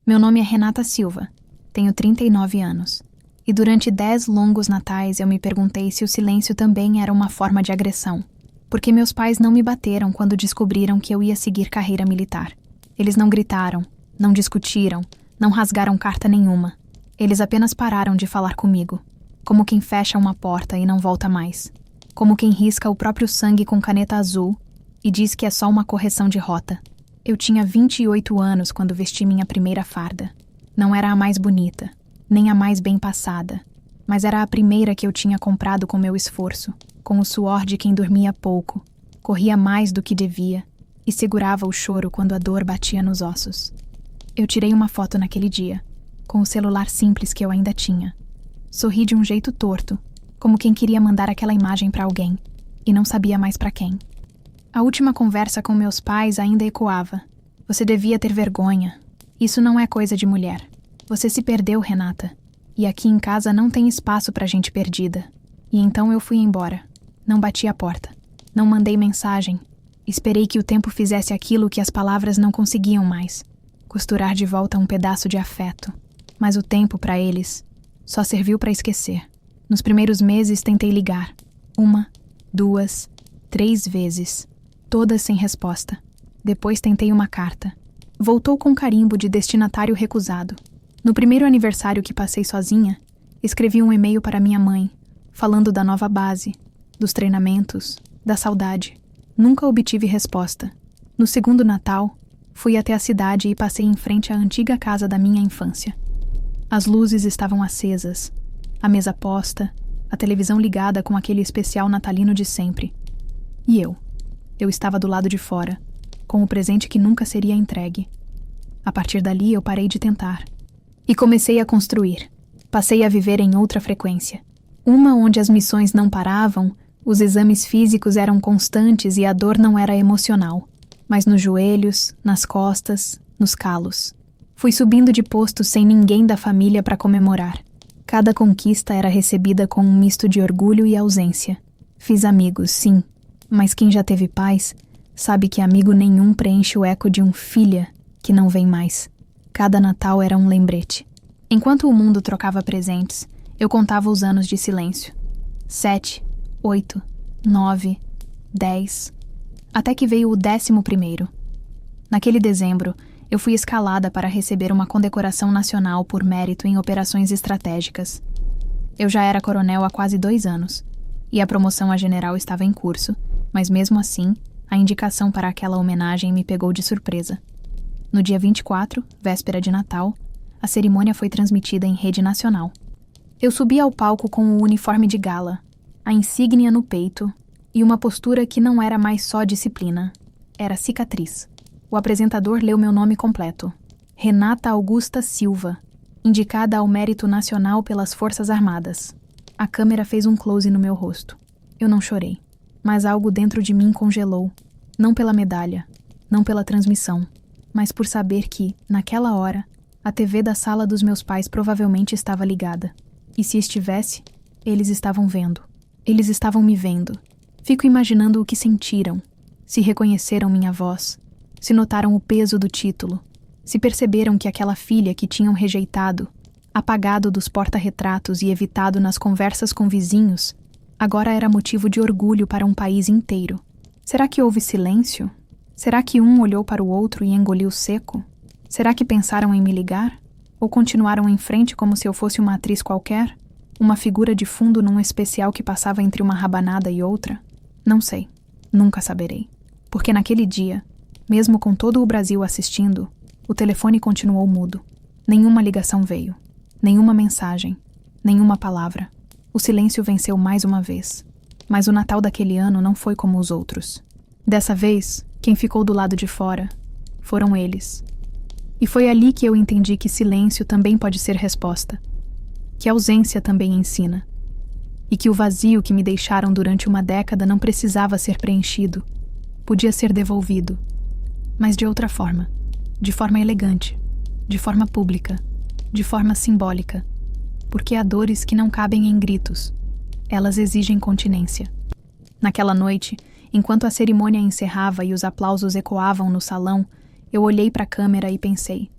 Meu nome é Renata Silva, tenho 39 anos. E durante 10 longos natais eu me perguntei se o silêncio também era uma forma de agressão. Porque meus pais não me bateram quando descobriram que eu ia seguir carreira militar. Eles não gritaram, não discutiram, não rasgaram carta nenhuma. Eles apenas pararam de falar comigo, como quem fecha uma porta e não volta mais. Como quem risca o próprio sangue com caneta azul e diz que é só uma correção de rota. Eu tinha 28 anos quando vesti minha primeira farda. Não era a mais bonita, nem a mais bem passada, mas era a primeira que eu tinha comprado com meu esforço, com o suor de quem dormia pouco, corria mais do que devia e segurava o choro quando a dor batia nos ossos. Eu tirei uma foto naquele dia, com o celular simples que eu ainda tinha. Sorri de um jeito torto, como quem queria mandar aquela imagem para alguém, e não sabia mais para quem. A última conversa com meus pais ainda ecoava. Você devia ter vergonha. Isso não é coisa de mulher. Você se perdeu, Renata. E aqui em casa não tem espaço pra gente perdida. E então eu fui embora. Não bati a porta. Não mandei mensagem. Esperei que o tempo fizesse aquilo que as palavras não conseguiam mais. Costurar de volta um pedaço de afeto. Mas o tempo, pra eles, só serviu pra esquecer. Nos primeiros meses tentei ligar. 1, 2, 3 vezes. Todas sem resposta. Depois tentei uma carta. Voltou com carimbo de destinatário recusado. No primeiro aniversário que passei sozinha, escrevi um e-mail para minha mãe, falando da nova base, dos treinamentos, da saudade. Nunca obtive resposta. No segundo Natal, fui até a cidade e passei em frente à antiga casa da minha infância. As luzes estavam acesas, a mesa posta, a televisão ligada com aquele especial natalino de sempre. E eu estava do lado de fora, com o presente que nunca seria entregue. A partir dali eu parei de tentar. E comecei a construir. Passei a viver em outra frequência. Uma onde as missões não paravam, os exames físicos eram constantes e a dor não era emocional, mas nos joelhos, nas costas, nos calos. Fui subindo de posto sem ninguém da família para comemorar. Cada conquista era recebida com um misto de orgulho e ausência. Fiz amigos, sim, mas quem já teve pais sabe que amigo nenhum preenche o eco de um filha que não vem mais. Cada Natal era um lembrete. Enquanto o mundo trocava presentes, eu contava os anos de silêncio. 7, 8, 9, 10, até que veio o 11º. Naquele dezembro, eu fui escalada para receber uma condecoração nacional por mérito em operações estratégicas. Eu já era coronel há quase 2 anos, e a promoção a general estava em curso, mas mesmo assim, a indicação para aquela homenagem me pegou de surpresa. No dia 24, véspera de Natal, a cerimônia foi transmitida em rede nacional. Eu subi ao palco com o uniforme de gala, a insígnia no peito e uma postura que não era mais só disciplina, era cicatriz. O apresentador leu meu nome completo. Renata Augusta Silva, indicada ao mérito nacional pelas Forças Armadas. A câmera fez um close no meu rosto. Eu não chorei, mas algo dentro de mim congelou, não pela medalha, não pela transmissão, mas por saber que, naquela hora, a TV da sala dos meus pais provavelmente estava ligada. E se estivesse, eles estavam vendo. Eles estavam me vendo. Fico imaginando o que sentiram, se reconheceram minha voz, se notaram o peso do título, se perceberam que aquela filha que tinham rejeitado, apagado dos porta-retratos e evitado nas conversas com vizinhos, agora era motivo de orgulho para um país inteiro. Será que houve silêncio? Será que um olhou para o outro e engoliu seco? Será que pensaram em me ligar? Ou continuaram em frente como se eu fosse uma atriz qualquer? Uma figura de fundo num especial que passava entre uma rabanada e outra? Não sei. Nunca saberei. Porque naquele dia, mesmo com todo o Brasil assistindo, o telefone continuou mudo. Nenhuma ligação veio. Nenhuma mensagem. Nenhuma palavra. O silêncio venceu mais uma vez. Mas o Natal daquele ano não foi como os outros. Dessa vez, quem ficou do lado de fora foram eles. E foi ali que eu entendi que silêncio também pode ser resposta. Que ausência também ensina. E que o vazio que me deixaram durante uma década não precisava ser preenchido. Podia ser devolvido. Mas de outra forma. De forma elegante. De forma pública. De forma simbólica. Porque há dores que não cabem em gritos. Elas exigem continência. Naquela noite, enquanto a cerimônia encerrava e os aplausos ecoavam no salão, eu olhei para a câmera e pensei: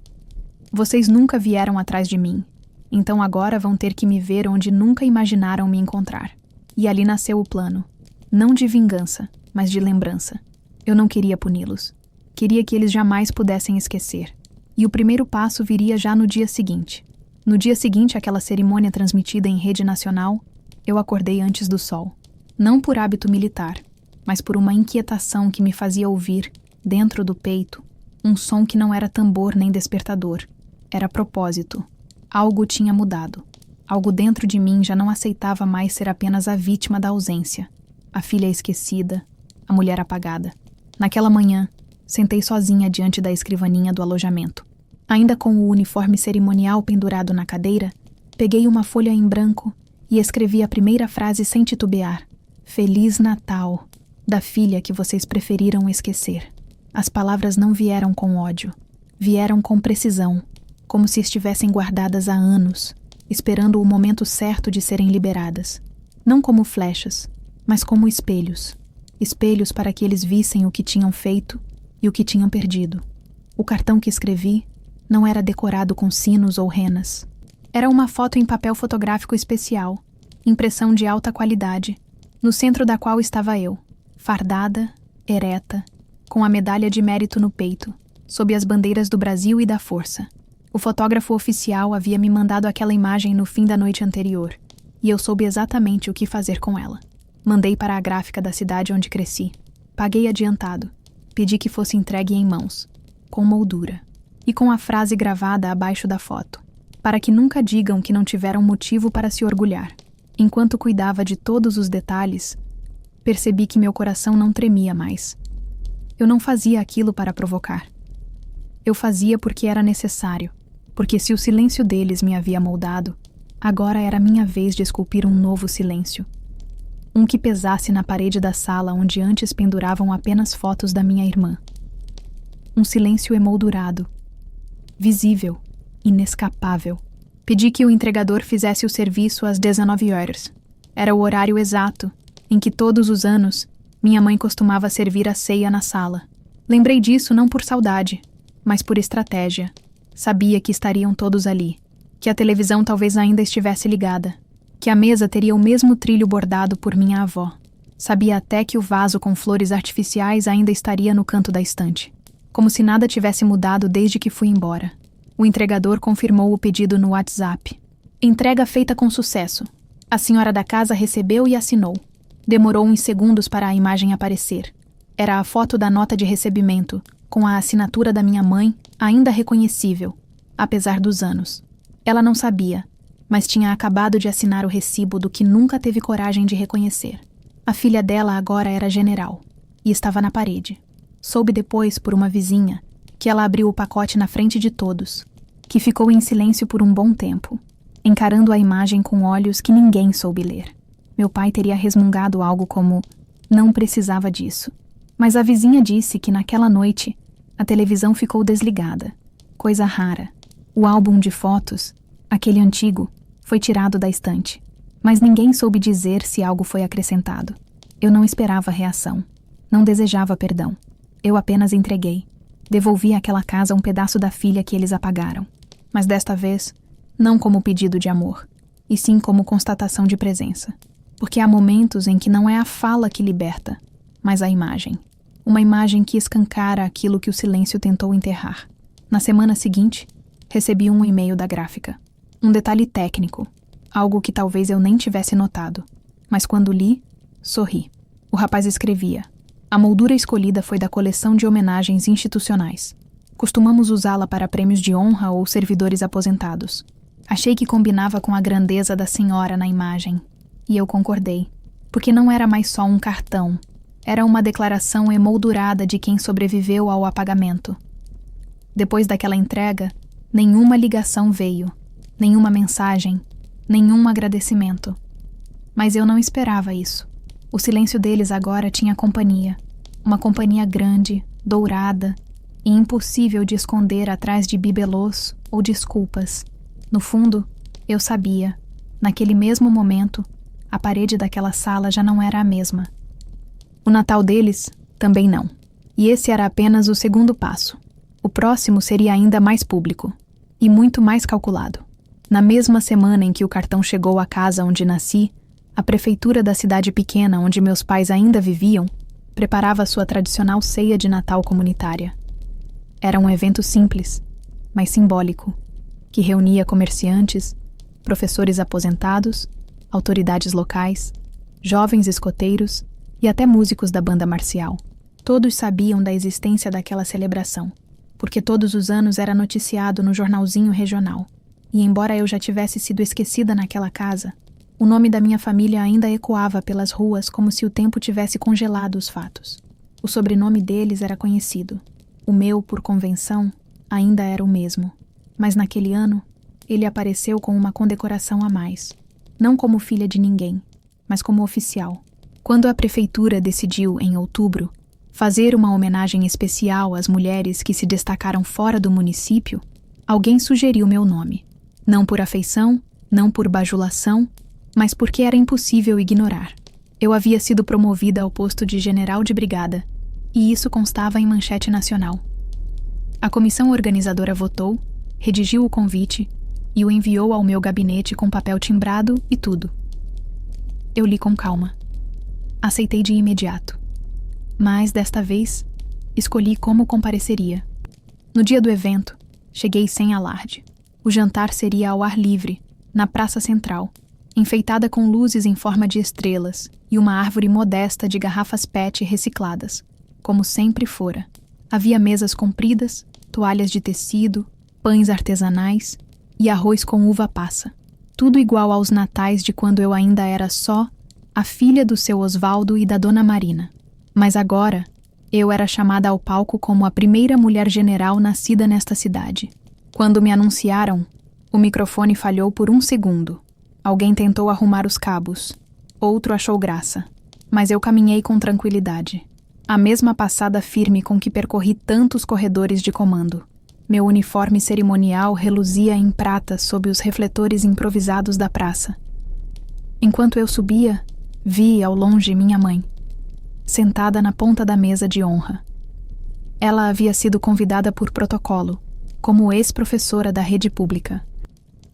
Vocês nunca vieram atrás de mim, então agora vão ter que me ver onde nunca imaginaram me encontrar. E ali nasceu o plano. Não de vingança, mas de lembrança. Eu não queria puni-los. Queria que eles jamais pudessem esquecer. E o primeiro passo viria já no dia seguinte. No dia seguinte àquela cerimônia transmitida em rede nacional, eu acordei antes do sol. Não por hábito militar, mas por uma inquietação que me fazia ouvir, dentro do peito, um som que não era tambor nem despertador. Era propósito. Algo tinha mudado. Algo dentro de mim já não aceitava mais ser apenas a vítima da ausência. A filha esquecida, a mulher apagada. Naquela manhã, sentei sozinha diante da escrivaninha do alojamento. Ainda com o uniforme cerimonial pendurado na cadeira, peguei uma folha em branco e escrevi a primeira frase sem titubear. Feliz Natal, da filha que vocês preferiram esquecer. As palavras não vieram com ódio. Vieram com precisão, como se estivessem guardadas há anos, esperando o momento certo de serem liberadas. Não como flechas, mas como espelhos. Espelhos para que eles vissem o que tinham feito e o que tinham perdido. O cartão que escrevi não era decorado com sinos ou renas. Era uma foto em papel fotográfico especial, impressão de alta qualidade, no centro da qual estava eu, fardada, ereta, com a medalha de mérito no peito, sob as bandeiras do Brasil e da Força. O fotógrafo oficial havia me mandado aquela imagem no fim da noite anterior, e eu soube exatamente o que fazer com ela. Mandei para a gráfica da cidade onde cresci. Paguei adiantado. Pedi que fosse entregue em mãos, com moldura, e com a frase gravada abaixo da foto, para que nunca digam que não tiveram motivo para se orgulhar. Enquanto cuidava de todos os detalhes, percebi que meu coração não tremia mais. Eu não fazia aquilo para provocar. Eu fazia porque era necessário, porque se o silêncio deles me havia moldado, agora era minha vez de esculpir um novo silêncio. Um que pesasse na parede da sala onde antes penduravam apenas fotos da minha irmã. Um silêncio emoldurado, visível, inescapável. Pedi que o entregador fizesse o serviço às 19 horas. Era o horário exato em que todos os anos minha mãe costumava servir a ceia na sala. Lembrei disso não por saudade, mas por estratégia. Sabia que estariam todos ali, que a televisão talvez ainda estivesse ligada, que a mesa teria o mesmo trilho bordado por minha avó. Sabia até que o vaso com flores artificiais ainda estaria no canto da estante, como se nada tivesse mudado desde que fui embora. O entregador confirmou o pedido no WhatsApp. Entrega feita com sucesso. A senhora da casa recebeu e assinou. Demorou uns segundos para a imagem aparecer. Era a foto da nota de recebimento, com a assinatura da minha mãe, ainda reconhecível, apesar dos anos. Ela não sabia, mas tinha acabado de assinar o recibo do que nunca teve coragem de reconhecer. A filha dela agora era general, e estava na parede. Soube depois, por uma vizinha, que ela abriu o pacote na frente de todos, que ficou em silêncio por um bom tempo, encarando a imagem com olhos que ninguém soube ler. Meu pai teria resmungado algo como, não precisava disso. Mas a vizinha disse que naquela noite a televisão ficou desligada. Coisa rara. O álbum de fotos, aquele antigo, foi tirado da estante. Mas ninguém soube dizer se algo foi acrescentado. Eu não esperava reação. Não desejava perdão. Eu apenas entreguei. Devolvi àquela casa um pedaço da filha que eles apagaram. Mas desta vez, não como pedido de amor, e sim como constatação de presença. Porque há momentos em que não é a fala que liberta, mas a imagem. Uma imagem que escancara aquilo que o silêncio tentou enterrar. Na semana seguinte, recebi um e-mail da gráfica. Um detalhe técnico, algo que talvez eu nem tivesse notado. Mas quando li, sorri. O rapaz escrevia: a moldura escolhida foi da coleção de homenagens institucionais. Costumamos usá-la para prêmios de honra ou servidores aposentados. Achei que combinava com a grandeza da senhora na imagem. E eu concordei, porque não era mais só um cartão. Era uma declaração emoldurada de quem sobreviveu ao apagamento. Depois daquela entrega, nenhuma ligação veio, nenhuma mensagem, nenhum agradecimento. Mas eu não esperava isso. O silêncio deles agora tinha companhia. Uma companhia grande, dourada e impossível de esconder atrás de bibelôs ou desculpas. No fundo, eu sabia, naquele mesmo momento, a parede daquela sala já não era a mesma. O Natal deles, também não. E esse era apenas o segundo passo. O próximo seria ainda mais público. E muito mais calculado. Na mesma semana em que o cartão chegou à casa onde nasci, a prefeitura da cidade pequena onde meus pais ainda viviam preparava sua tradicional ceia de Natal comunitária. Era um evento simples, mas simbólico, que reunia comerciantes, professores aposentados, autoridades locais, jovens escoteiros e até músicos da banda marcial. Todos sabiam da existência daquela celebração, porque todos os anos era noticiado no jornalzinho regional. E embora eu já tivesse sido esquecida naquela casa, o nome da minha família ainda ecoava pelas ruas como se o tempo tivesse congelado os fatos. O sobrenome deles era conhecido. O meu, por convenção, ainda era o mesmo. Mas naquele ano, ele apareceu com uma condecoração a mais. Não como filha de ninguém, mas como oficial. Quando a prefeitura decidiu, em outubro, fazer uma homenagem especial às mulheres que se destacaram fora do município, alguém sugeriu meu nome. Não por afeição, não por bajulação, mas porque era impossível ignorar. Eu havia sido promovida ao posto de general de brigada, e isso constava em manchete nacional. A comissão organizadora votou, redigiu o convite e o enviou ao meu gabinete com papel timbrado e tudo. Eu li com calma. Aceitei de imediato. Mas, desta vez, escolhi como compareceria. No dia do evento, cheguei sem alarde. O jantar seria ao ar livre, na praça central, enfeitada com luzes em forma de estrelas e uma árvore modesta de garrafas PET recicladas, como sempre fora. Havia mesas compridas, toalhas de tecido, pães artesanais e arroz com uva passa. Tudo igual aos natais de quando eu ainda era só a filha do seu Osvaldo e da dona Marina. Mas agora, eu era chamada ao palco como a primeira mulher general nascida nesta cidade. Quando me anunciaram, o microfone falhou por um segundo. Alguém tentou arrumar os cabos. Outro achou graça. Mas eu caminhei com tranquilidade. A mesma passada firme com que percorri tantos corredores de comando. Meu uniforme cerimonial reluzia em prata sob os refletores improvisados da praça. Enquanto eu subia, vi ao longe minha mãe, sentada na ponta da mesa de honra. Ela havia sido convidada por protocolo, como ex-professora da rede pública.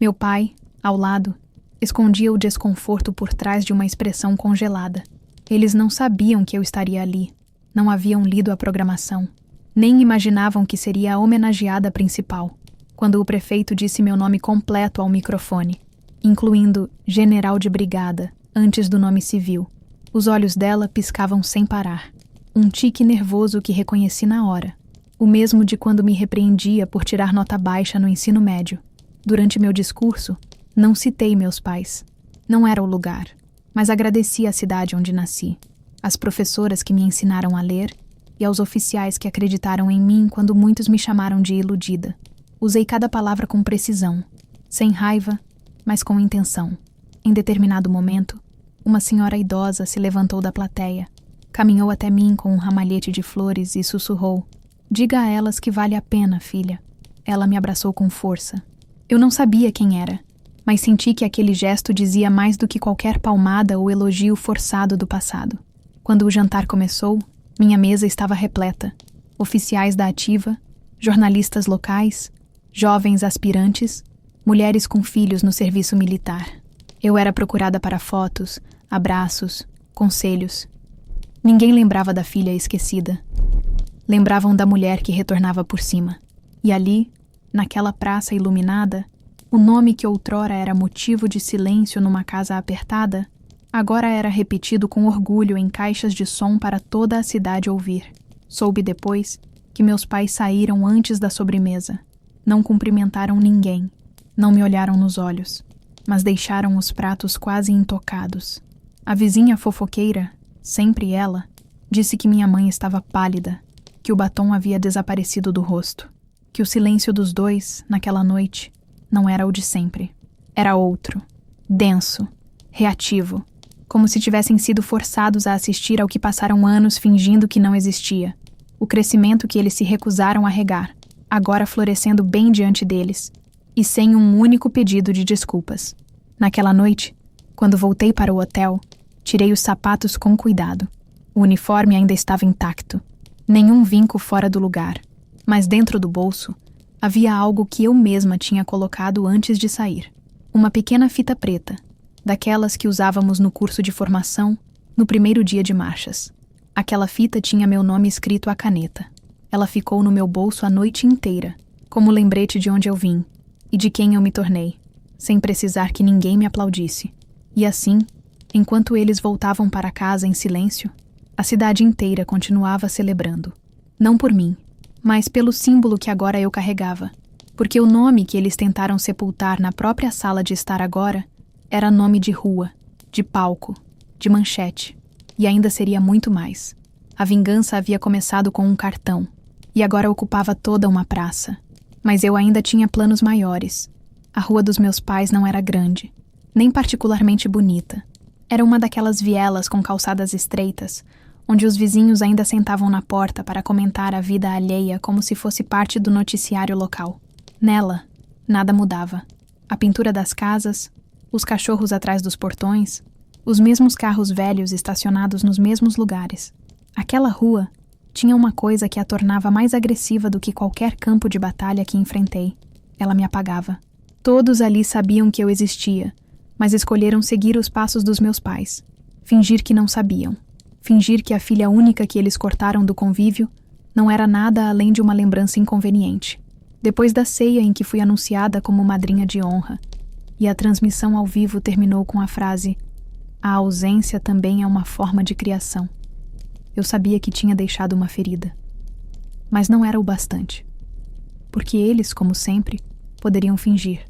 Meu pai, ao lado, escondia o desconforto por trás de uma expressão congelada. Eles não sabiam que eu estaria ali, não haviam lido a programação, nem imaginavam que seria a homenageada principal, quando o prefeito disse meu nome completo ao microfone, incluindo general de brigada, antes do nome civil. Os olhos dela piscavam sem parar. Um tique nervoso que reconheci na hora. O mesmo de quando me repreendia por tirar nota baixa no ensino médio. Durante meu discurso, não citei meus pais. Não era o lugar, mas agradeci à cidade onde nasci, às professoras que me ensinaram a ler e aos oficiais que acreditaram em mim quando muitos me chamaram de iludida. Usei cada palavra com precisão, sem raiva, mas com intenção. Em determinado momento, uma senhora idosa se levantou da plateia, caminhou até mim com um ramalhete de flores e sussurrou: "Diga a elas que vale a pena, filha." Ela me abraçou com força. Eu não sabia quem era, mas senti que aquele gesto dizia mais do que qualquer palmada ou elogio forçado do passado. Quando o jantar começou, minha mesa estava repleta. Oficiais da ativa, jornalistas locais, jovens aspirantes, mulheres com filhos no serviço militar. Eu era procurada para fotos, abraços, conselhos. Ninguém lembrava da filha esquecida. Lembravam da mulher que retornava por cima. E ali, naquela praça iluminada, o nome que outrora era motivo de silêncio numa casa apertada, agora era repetido com orgulho em caixas de som para toda a cidade ouvir. Soube depois que meus pais saíram antes da sobremesa. Não cumprimentaram ninguém, não me olharam nos olhos, mas deixaram os pratos quase intocados. A vizinha fofoqueira, sempre ela, disse que minha mãe estava pálida, que o batom havia desaparecido do rosto, que o silêncio dos dois, naquela noite, não era o de sempre. Era outro, denso, reativo, como se tivessem sido forçados a assistir ao que passaram anos fingindo que não existia. O crescimento que eles se recusaram a regar, agora florescendo bem diante deles, e sem um único pedido de desculpas. Naquela noite, quando voltei para o hotel, tirei os sapatos com cuidado. O uniforme ainda estava intacto, nenhum vinco fora do lugar, mas dentro do bolso Havia algo que eu mesma tinha colocado antes de sair. Uma pequena fita preta, daquelas que usávamos no curso de formação, no primeiro dia de marchas. Aquela fita tinha meu nome escrito à caneta. Ela ficou no meu bolso a noite inteira, como lembrete de onde eu vim e de quem eu me tornei, sem precisar que ninguém me aplaudisse. E assim, enquanto eles voltavam para casa em silêncio, a cidade inteira continuava celebrando. Não por mim, mas pelo símbolo que agora eu carregava, porque o nome que eles tentaram sepultar na própria sala de estar agora era nome de rua, de palco, de manchete, e ainda seria muito mais. A vingança havia começado com um cartão, e agora ocupava toda uma praça. Mas eu ainda tinha planos maiores. A rua dos meus pais não era grande, nem particularmente bonita. Era uma daquelas vielas com calçadas estreitas, onde os vizinhos ainda sentavam na porta para comentar a vida alheia como se fosse parte do noticiário local. Nela, nada mudava. A pintura das casas, os cachorros atrás dos portões, os mesmos carros velhos estacionados nos mesmos lugares. Aquela rua tinha uma coisa que a tornava mais agressiva do que qualquer campo de batalha que enfrentei. Ela me apagava. Todos ali sabiam que eu existia, mas escolheram seguir os passos dos meus pais. Fingir que não sabiam. Fingir que a filha única que eles cortaram do convívio não era nada além de uma lembrança inconveniente. Depois da ceia em que fui anunciada como madrinha de honra, e a transmissão ao vivo terminou com a frase: "A ausência também é uma forma de criação." Eu sabia que tinha deixado uma ferida. Mas não era o bastante. Porque eles, como sempre, poderiam fingir.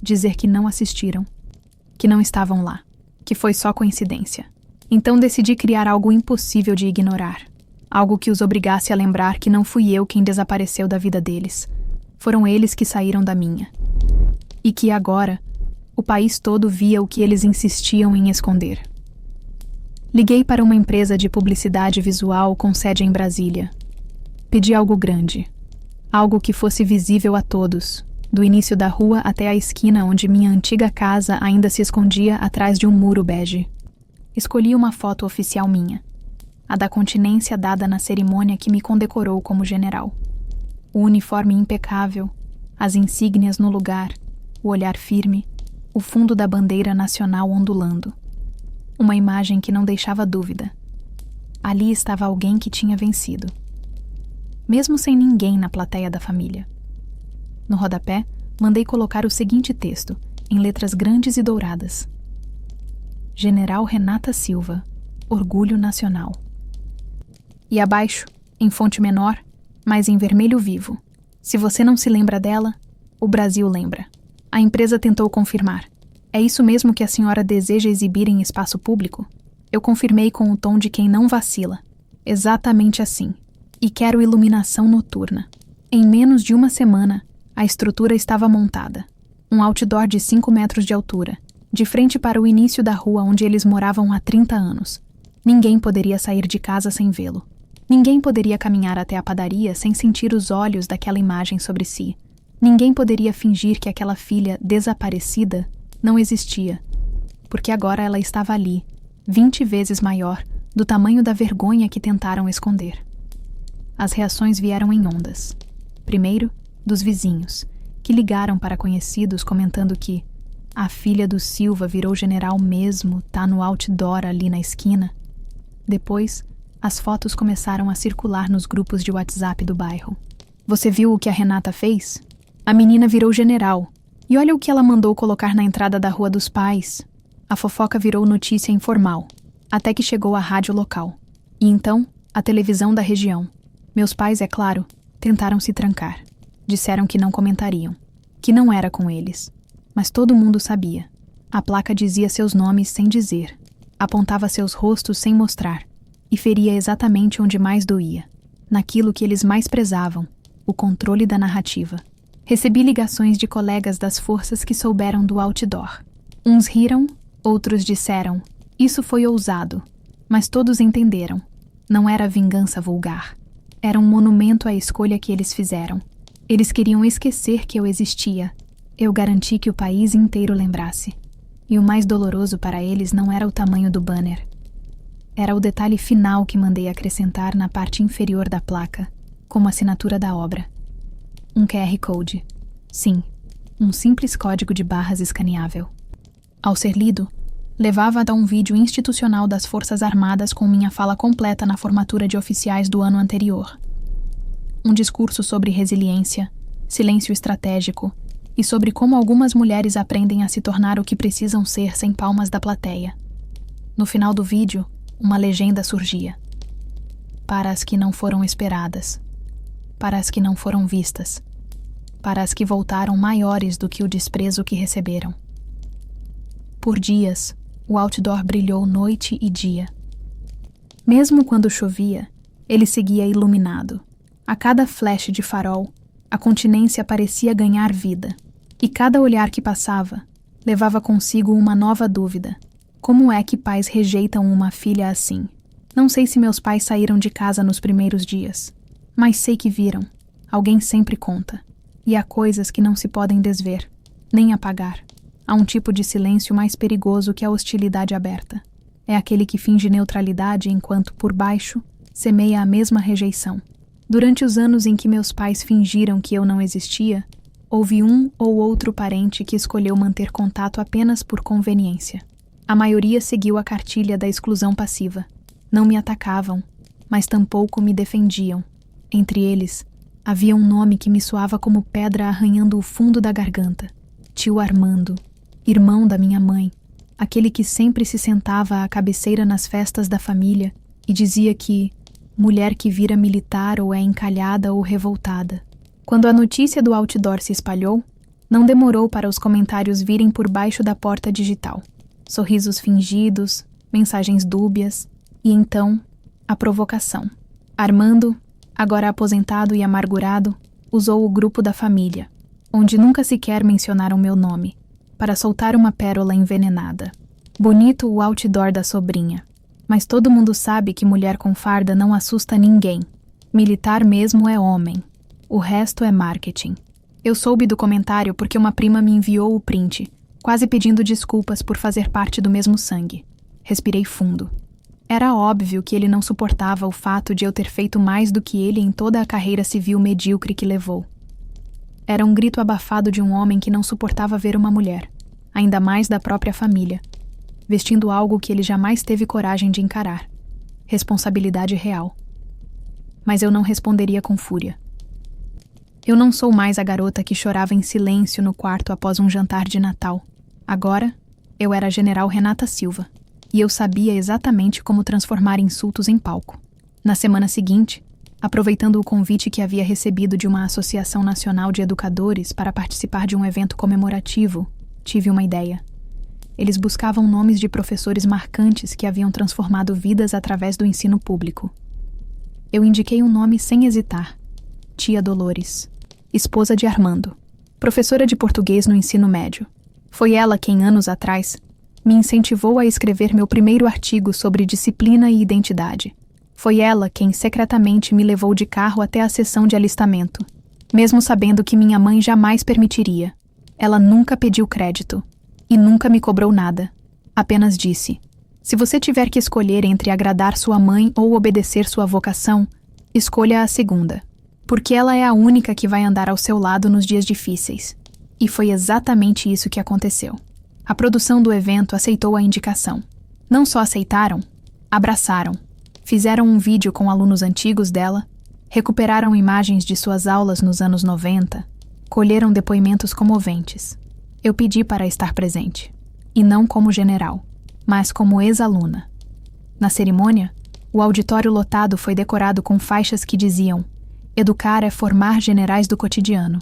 Dizer que não assistiram, que não estavam lá, que foi só coincidência. Então decidi criar algo impossível de ignorar. Algo que os obrigasse a lembrar que não fui eu quem desapareceu da vida deles. Foram eles que saíram da minha. E que agora, o país todo via o que eles insistiam em esconder. Liguei para uma empresa de publicidade visual com sede em Brasília. Pedi algo grande. Algo que fosse visível a todos, do início da rua até a esquina onde minha antiga casa ainda se escondia atrás de um muro bege. Escolhi uma foto oficial minha, a da continência dada na cerimônia que me condecorou como general. O uniforme impecável, as insígnias no lugar, o olhar firme, o fundo da bandeira nacional ondulando. Uma imagem que não deixava dúvida. Ali estava alguém que tinha vencido. Mesmo sem ninguém na plateia da família. No rodapé, mandei colocar o seguinte texto, em letras grandes e douradas: General Renata Silva, Orgulho Nacional. E abaixo, em fonte menor, mas em vermelho vivo: se você não se lembra dela, o Brasil lembra. A empresa tentou confirmar. É isso mesmo que a senhora deseja exibir em espaço público? Eu confirmei com o tom de quem não vacila. Exatamente assim. E quero iluminação noturna. Em menos de uma semana, a estrutura estava montada. Um outdoor de 5 metros de altura, de frente para o início da rua onde eles moravam há 30 anos. Ninguém poderia sair de casa sem vê-lo. Ninguém poderia caminhar até a padaria sem sentir os olhos daquela imagem sobre si. Ninguém poderia fingir que aquela filha desaparecida não existia, porque agora ela estava ali, 20 vezes maior, do tamanho da vergonha que tentaram esconder. As reações vieram em ondas. Primeiro, dos vizinhos, que ligaram para conhecidos comentando que a filha do Silva virou general mesmo, tá no outdoor ali na esquina. Depois, as fotos começaram a circular nos grupos de WhatsApp do bairro. Você viu o que a Renata fez? A menina virou general. E olha o que ela mandou colocar na entrada da Rua dos Pais. A fofoca virou notícia informal, até que chegou à rádio local. E então, a televisão da região. Meus pais, é claro, tentaram se trancar. Disseram que não comentariam, que não era com eles. Mas todo mundo sabia. A placa dizia seus nomes sem dizer, apontava seus rostos sem mostrar, e feria exatamente onde mais doía, naquilo que eles mais prezavam, o controle da narrativa. Recebi ligações de colegas das forças que souberam do outdoor. Uns riram, outros disseram, isso foi ousado, mas todos entenderam. Não era vingança vulgar. Era um monumento à escolha que eles fizeram. Eles queriam esquecer que eu existia. Eu garanti que o país inteiro lembrasse. E o mais doloroso para eles não era o tamanho do banner. Era o detalhe final que mandei acrescentar na parte inferior da placa, como assinatura da obra. Um QR Code. Sim, um simples código de barras escaneável. Ao ser lido, levava a um vídeo institucional das Forças Armadas com minha fala completa na formatura de oficiais do ano anterior. Um discurso sobre resiliência, silêncio estratégico e sobre como algumas mulheres aprendem a se tornar o que precisam ser sem palmas da plateia. No final do vídeo, uma legenda surgia. Para as que não foram esperadas. Para as que não foram vistas. Para as que voltaram maiores do que o desprezo que receberam. Por dias, o outdoor brilhou noite e dia. Mesmo quando chovia, ele seguia iluminado. A cada flash de farol, a continência parecia ganhar vida. E cada olhar que passava, levava consigo uma nova dúvida. Como é que pais rejeitam uma filha assim? Não sei se meus pais saíram de casa nos primeiros dias, mas sei que viram. Alguém sempre conta. E há coisas que não se podem desver, nem apagar. Há um tipo de silêncio mais perigoso que a hostilidade aberta. É aquele que finge neutralidade enquanto, por baixo, semeia a mesma rejeição. Durante os anos em que meus pais fingiram que eu não existia, houve um ou outro parente que escolheu manter contato apenas por conveniência. A maioria seguiu a cartilha da exclusão passiva. Não me atacavam, mas tampouco me defendiam. Entre eles, havia um nome que me soava como pedra arranhando o fundo da garganta. Tio Armando, irmão da minha mãe, aquele que sempre se sentava à cabeceira nas festas da família e dizia que mulher que vira militar ou é encalhada ou revoltada. Quando a notícia do outdoor se espalhou, não demorou para os comentários virem por baixo da porta digital. Sorrisos fingidos, mensagens dúbias e então, a provocação. Armando, agora aposentado e amargurado, usou o grupo da família, onde nunca sequer mencionaram meu nome, para soltar uma pérola envenenada. Bonito o outdoor da sobrinha, mas todo mundo sabe que mulher com farda não assusta ninguém. Militar mesmo é homem. O resto é marketing. Eu soube do comentário porque uma prima me enviou o print, quase pedindo desculpas por fazer parte do mesmo sangue. Respirei fundo. Era óbvio que ele não suportava o fato de eu ter feito mais do que ele em toda a carreira civil medíocre que levou. Era um grito abafado de um homem que não suportava ver uma mulher, ainda mais da própria família, vestindo algo que ele jamais teve coragem de encarar. Responsabilidade real. Mas eu não responderia com fúria. Eu não sou mais a garota que chorava em silêncio no quarto após um jantar de Natal. Agora, eu era a General Renata Silva, e eu sabia exatamente como transformar insultos em palco. Na semana seguinte, aproveitando o convite que havia recebido de uma Associação Nacional de Educadores para participar de um evento comemorativo, tive uma ideia. Eles buscavam nomes de professores marcantes que haviam transformado vidas através do ensino público. Eu indiquei um nome sem hesitar. Tia Dolores, esposa de Armando, professora de português no ensino médio. Foi ela quem, anos atrás, me incentivou a escrever meu primeiro artigo sobre disciplina e identidade. Foi ela quem secretamente me levou de carro até a sessão de alistamento, mesmo sabendo que minha mãe jamais permitiria. Ela nunca pediu crédito e nunca me cobrou nada. Apenas disse: se você tiver que escolher entre agradar sua mãe ou obedecer sua vocação, escolha a segunda, porque ela é a única que vai andar ao seu lado nos dias difíceis. E foi exatamente isso que aconteceu. A produção do evento aceitou a indicação. Não só aceitaram, abraçaram. Fizeram um vídeo com alunos antigos dela, recuperaram imagens de suas aulas nos anos 90, colheram depoimentos comoventes. Eu pedi para estar presente, e não como general, mas como ex-aluna. Na cerimônia, o auditório lotado foi decorado com faixas que diziam: educar é formar generais do cotidiano.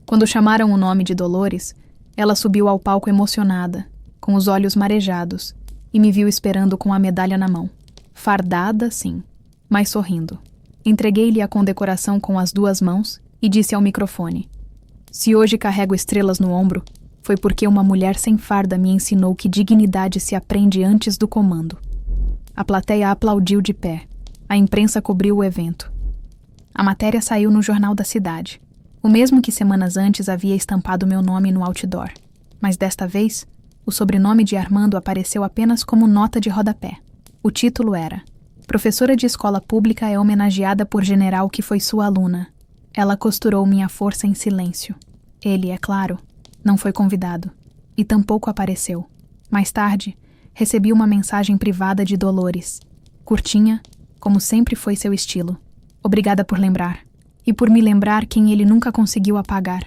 Quando chamaram o nome de Dolores, ela subiu ao palco emocionada, com os olhos marejados, e me viu esperando com a medalha na mão. Fardada, sim, mas sorrindo. Entreguei-lhe a condecoração com as 2 mãos e disse ao microfone: se hoje carrego estrelas no ombro, foi porque uma mulher sem farda me ensinou que dignidade se aprende antes do comando. A plateia aplaudiu de pé. A imprensa cobriu o evento. A matéria saiu no jornal da cidade, o mesmo que semanas antes havia estampado meu nome no outdoor. Mas desta vez, o sobrenome de Armando apareceu apenas como nota de rodapé. O título era: professora de escola pública é homenageada por general que foi sua aluna. Ela costurou minha força em silêncio. Ele, é claro, não foi convidado. E tampouco apareceu. Mais tarde, recebi uma mensagem privada de Dolores. Curtinha, como sempre foi seu estilo. Obrigada por lembrar. E por me lembrar quem ele nunca conseguiu apagar.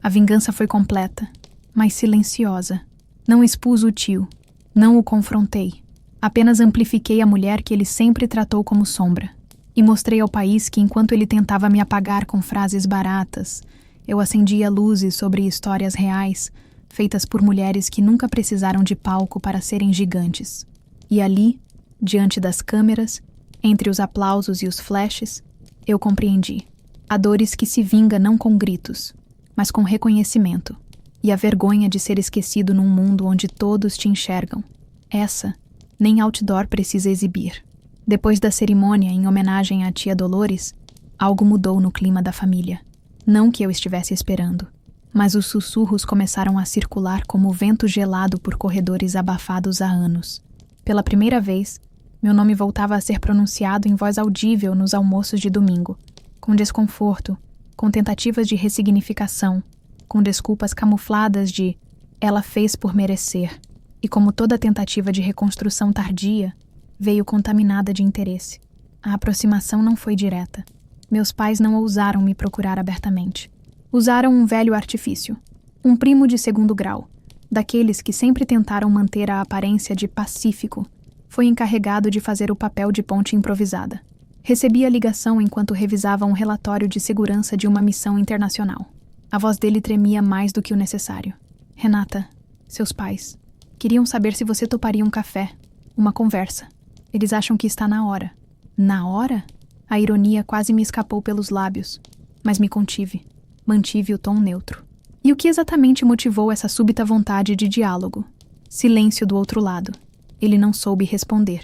A vingança foi completa, mas silenciosa. Não expus o tio. Não o confrontei. Apenas amplifiquei a mulher que ele sempre tratou como sombra. E mostrei ao país que enquanto ele tentava me apagar com frases baratas, eu acendia luzes sobre histórias reais, feitas por mulheres que nunca precisaram de palco para serem gigantes. E ali, diante das câmeras, entre os aplausos e os flashes, eu compreendi. Há dores que se vinga não com gritos, mas com reconhecimento, e a vergonha de ser esquecido num mundo onde todos te enxergam. Essa, nem outdoor precisa exibir. Depois da cerimônia em homenagem à tia Dolores, algo mudou no clima da família. Não que eu estivesse esperando, mas os sussurros começaram a circular como vento gelado por corredores abafados há anos. Pela primeira vez, meu nome voltava a ser pronunciado em voz audível nos almoços de domingo, com desconforto, com tentativas de ressignificação, com desculpas camufladas de "ela fez por merecer", e como toda tentativa de reconstrução tardia, veio contaminada de interesse. A aproximação não foi direta. Meus pais não ousaram me procurar abertamente. Usaram um velho artifício, um primo de segundo grau, daqueles que sempre tentaram manter a aparência de pacífico. Foi encarregado de fazer o papel de ponte improvisada. Recebi a ligação enquanto revisava um relatório de segurança de uma missão internacional. A voz dele tremia mais do que o necessário. "Renata, seus pais queriam saber se você toparia um café, uma conversa. Eles acham que está na hora." Na hora? A ironia quase me escapou pelos lábios, mas me contive. Mantive o tom neutro. E o que exatamente motivou essa súbita vontade de diálogo? Silêncio do outro lado. Ele não soube responder,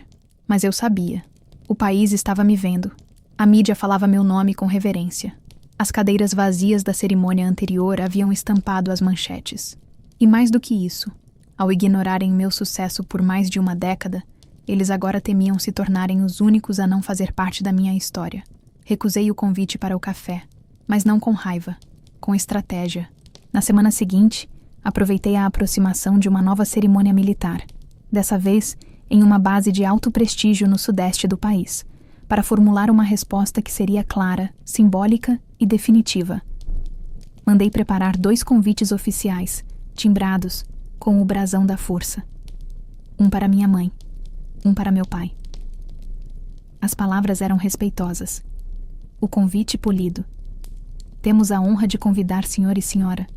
mas eu sabia. O país estava me vendo. A mídia falava meu nome com reverência. As cadeiras vazias da cerimônia anterior haviam estampado as manchetes. E mais do que isso, ao ignorarem meu sucesso por mais de uma década, eles agora temiam se tornarem os únicos a não fazer parte da minha história. Recusei o convite para o café, mas não com raiva, com estratégia. Na semana seguinte, aproveitei a aproximação de uma nova cerimônia militar, dessa vez em uma base de alto prestígio no sudeste do país, para formular uma resposta que seria clara, simbólica e definitiva. Mandei preparar 2 convites oficiais, timbrados, com o brasão da força. Um para minha mãe, um para meu pai. As palavras eram respeitosas. O convite polido. Temos a honra de convidar senhor e senhora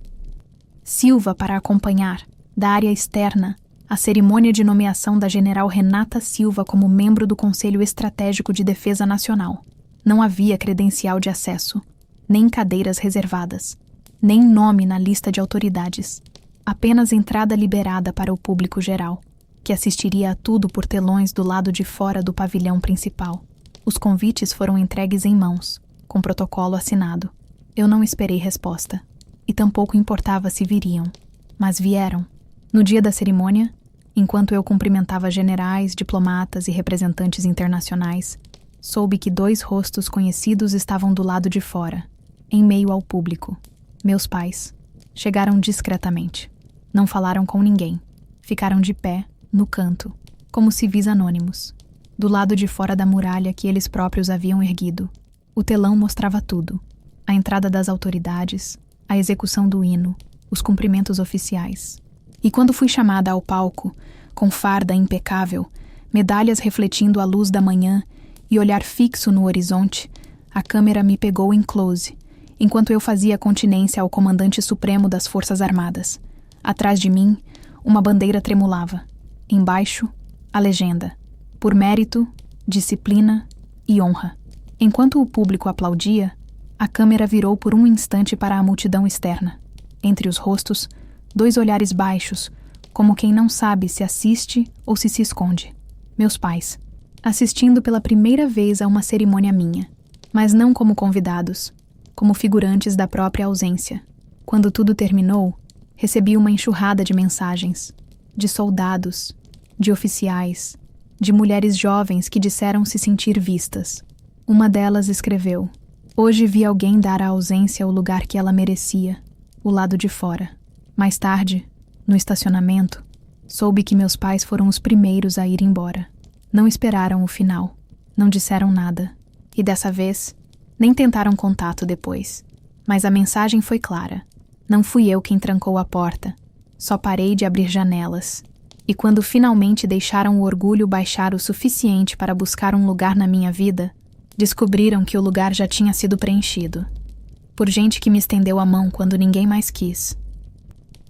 Silva para acompanhar, da área externa, a cerimônia de nomeação da general Renata Silva como membro do Conselho Estratégico de Defesa Nacional. Não havia credencial de acesso, nem cadeiras reservadas, nem nome na lista de autoridades. Apenas entrada liberada para o público geral, que assistiria a tudo por telões do lado de fora do pavilhão principal. Os convites foram entregues em mãos, com protocolo assinado. Eu não esperei resposta, e tampouco importava se viriam, mas vieram. No dia da cerimônia, enquanto eu cumprimentava generais, diplomatas e representantes internacionais, soube que 2 rostos conhecidos estavam do lado de fora, em meio ao público. Meus pais. Chegaram discretamente. Não falaram com ninguém. Ficaram de pé, no canto, como civis anônimos, do lado de fora da muralha que eles próprios haviam erguido. O telão mostrava tudo: a entrada das autoridades, a execução do hino, os cumprimentos oficiais. E quando fui chamada ao palco, com farda impecável, medalhas refletindo a luz da manhã e olhar fixo no horizonte, a câmera me pegou em close, enquanto eu fazia continência ao comandante supremo das Forças Armadas. Atrás de mim, uma bandeira tremulava. Embaixo, a legenda: por mérito, disciplina e honra. Enquanto o público aplaudia, a câmera virou por um instante para a multidão externa. Entre os rostos, 2 olhares baixos, como quem não sabe se assiste ou se esconde. Meus pais, assistindo pela primeira vez a uma cerimônia minha, mas não como convidados, como figurantes da própria ausência. Quando tudo terminou, recebi uma enxurrada de mensagens, de soldados, de oficiais, de mulheres jovens que disseram se sentir vistas. Uma delas escreveu: Hoje vi alguém dar à ausência o lugar que ela merecia, o lado de fora. Mais tarde, no estacionamento, soube que meus pais foram os primeiros a ir embora. Não esperaram o final, não disseram nada, e dessa vez, nem tentaram contato depois. Mas a mensagem foi clara. Não fui eu quem trancou a porta, só parei de abrir janelas. E quando finalmente deixaram o orgulho baixar o suficiente para buscar um lugar na minha vida, descobriram que o lugar já tinha sido preenchido. Por gente que me estendeu a mão quando ninguém mais quis.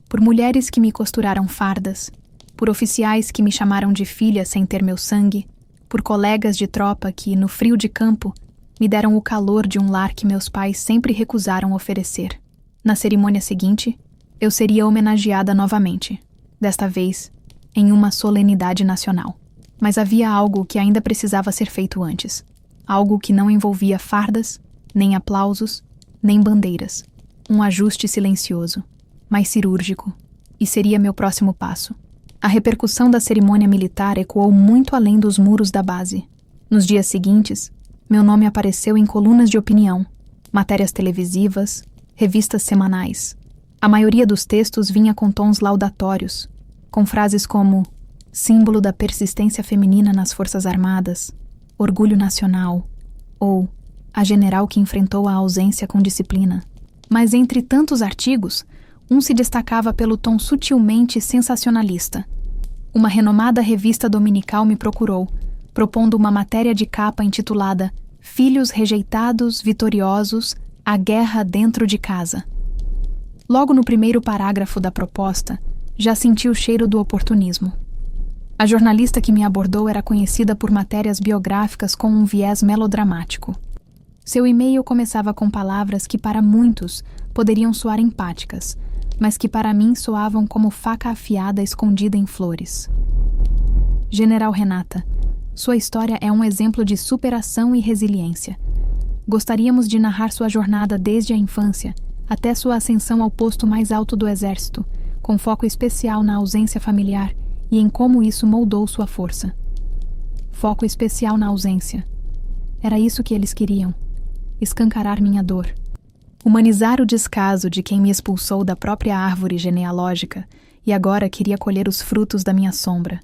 Por mulheres que me costuraram fardas, por oficiais que me chamaram de filha sem ter meu sangue, por colegas de tropa que, no frio de campo, me deram o calor de um lar que meus pais sempre recusaram oferecer. Na cerimônia seguinte, eu seria homenageada novamente, desta vez em uma solenidade nacional. Mas havia algo que ainda precisava ser feito antes. Algo que não envolvia fardas, nem aplausos, nem bandeiras. Um ajuste silencioso, mas cirúrgico, e seria meu próximo passo. A repercussão da cerimônia militar ecoou muito além dos muros da base. Nos dias seguintes, meu nome apareceu em colunas de opinião, matérias televisivas, revistas semanais. A maioria dos textos vinha com tons laudatórios, com frases como símbolo da persistência feminina nas Forças Armadas, orgulho nacional, ou a general que enfrentou a ausência com disciplina. Mas entre tantos artigos, um se destacava pelo tom sutilmente sensacionalista. Uma renomada revista dominical me procurou, propondo uma matéria de capa intitulada Filhos Rejeitados, Vitoriosos, a Guerra Dentro de Casa. Logo no primeiro parágrafo da proposta, já senti o cheiro do oportunismo. A jornalista que me abordou era conhecida por matérias biográficas com um viés melodramático. Seu e-mail começava com palavras que para muitos poderiam soar empáticas, mas que para mim soavam como faca afiada escondida em flores. General Renata, sua história é um exemplo de superação e resiliência. Gostaríamos de narrar sua jornada desde a infância até sua ascensão ao posto mais alto do Exército, com foco especial na ausência familiar e em como isso moldou sua força. Foco especial na ausência. Era isso que eles queriam. Escancarar minha dor. Humanizar o descaso de quem me expulsou da própria árvore genealógica e agora queria colher os frutos da minha sombra.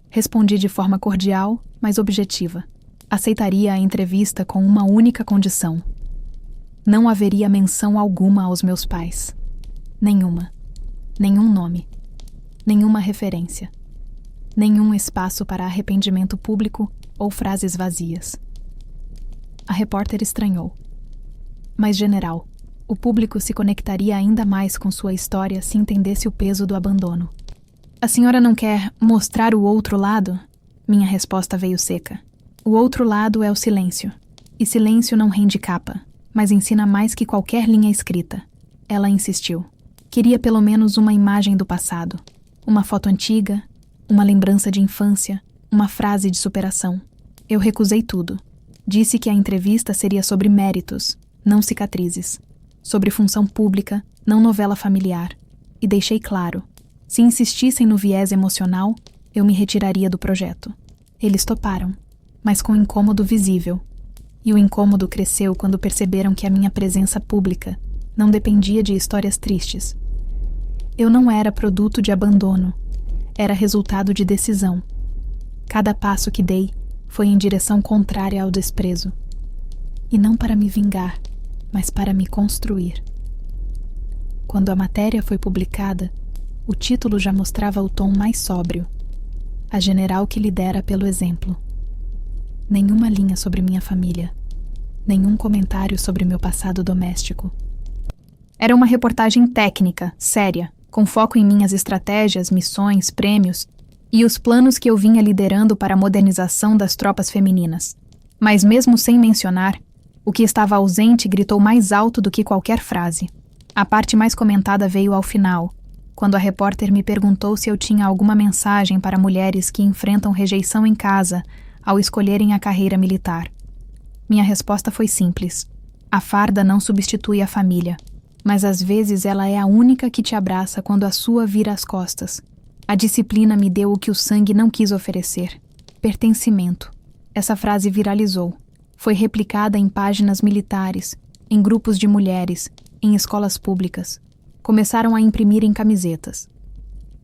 Respondi de forma cordial, mas objetiva. Aceitaria a entrevista com uma única condição. Não haveria menção alguma aos meus pais. Nenhuma. Nenhum nome. Nenhuma referência. Nenhum espaço para arrependimento público ou frases vazias. A repórter estranhou. Mas, general, o público se conectaria ainda mais com sua história se entendesse o peso do abandono. A senhora não quer mostrar o outro lado? Minha resposta veio seca. O outro lado é o silêncio. E silêncio não rende capa, mas ensina mais que qualquer linha escrita. Ela insistiu. Queria pelo menos uma imagem do passado. Uma foto antiga, uma lembrança de infância, uma frase de superação. Eu recusei tudo. Disse que a entrevista seria sobre méritos, não cicatrizes. Sobre função pública, não novela familiar. E deixei claro, se insistissem no viés emocional, eu me retiraria do projeto. Eles toparam, mas com incômodo visível. E o incômodo cresceu quando perceberam que a minha presença pública não dependia de histórias tristes. Eu não era produto de abandono, era resultado de decisão. Cada passo que dei foi em direção contrária ao desprezo. E não para me vingar, mas para me construir. Quando a matéria foi publicada, o título já mostrava o tom mais sóbrio. A general que lidera pelo exemplo. Nenhuma linha sobre minha família. Nenhum comentário sobre meu passado doméstico. Era uma reportagem técnica, séria, com foco em minhas estratégias, missões, prêmios e os planos que eu vinha liderando para a modernização das tropas femininas. Mas mesmo sem mencionar, o que estava ausente gritou mais alto do que qualquer frase. A parte mais comentada veio ao final, quando a repórter me perguntou se eu tinha alguma mensagem para mulheres que enfrentam rejeição em casa ao escolherem a carreira militar. Minha resposta foi simples. A farda não substitui a família, mas às vezes ela é a única que te abraça quando a sua vira as costas. A disciplina me deu o que o sangue não quis oferecer. Pertencimento. Essa frase viralizou. Foi replicada em páginas militares, em grupos de mulheres, em escolas públicas. Começaram a imprimir em camisetas.